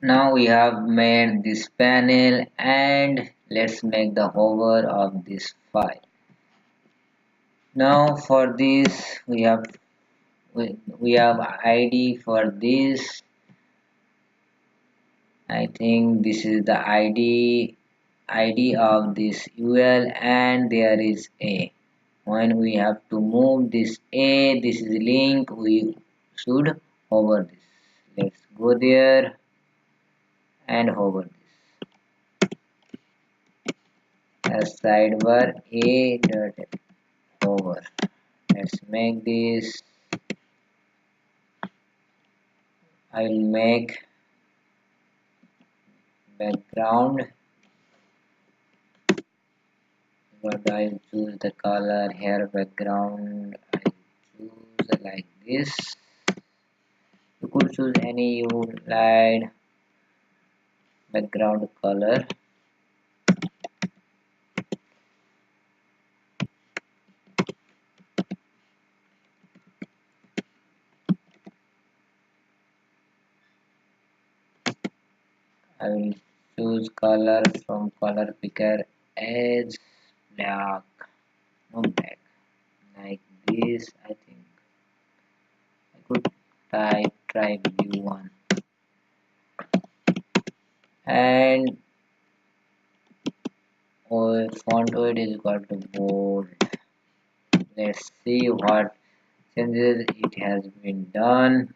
Now we have made this panel and let's make the hover of this file. Now for this we have ID for this. I think this is the ID of this UL and there is A. When we have to move this A, this is link, we should hover this. Let's go there and hover this as sidebar A dot hover. Let's make this. I will make background, but I'll choose the color here. Background I'll choose like this. You could choose any you like background color. I will choose color from color picker as black, no black, like this. I think I could try blue one, and font weight is equal to bold. Let's see what changes it has been done.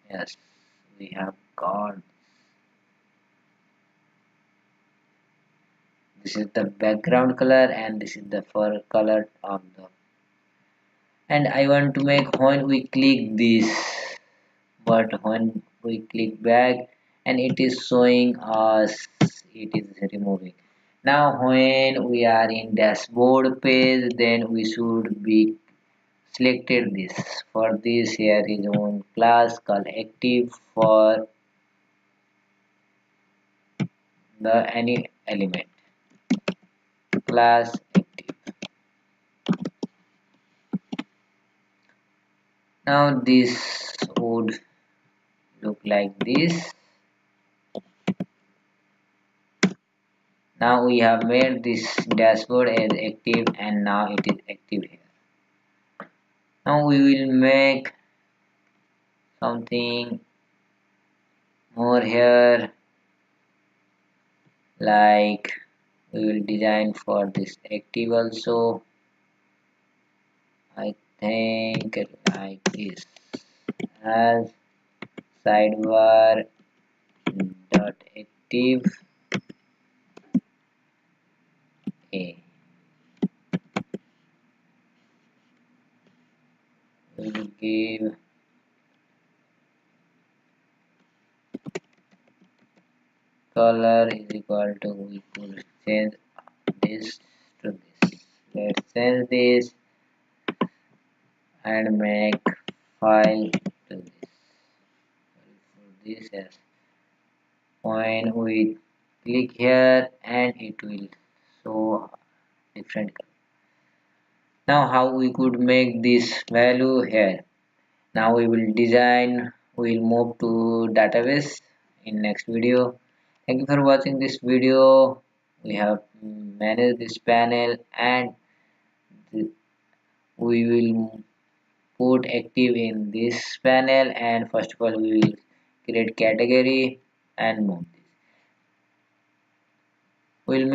Yes, we have got this is the background color and this is the fur color of the, and I want to make when we click this, but when we click back and it is showing us it is removing. Now when we are in dashboard page, then we should be selected this. For this here is one class called active for the any element, class active. Now this would look like this. Now we have made this dashboard as active and now it is active here. Now we will make something more here, like we will design for this active also. I think like this as sidebar dot active A. We will give color is equal to, we could change this to this. Let's change this and make file to this. For this as when we click here and it will show different color. Now how we could make this value here. Now we will design, we will move to database in next video. Thank you for watching this video. We have managed this panel and we will put active in this panel, and first of all we will create category and move this. We'll make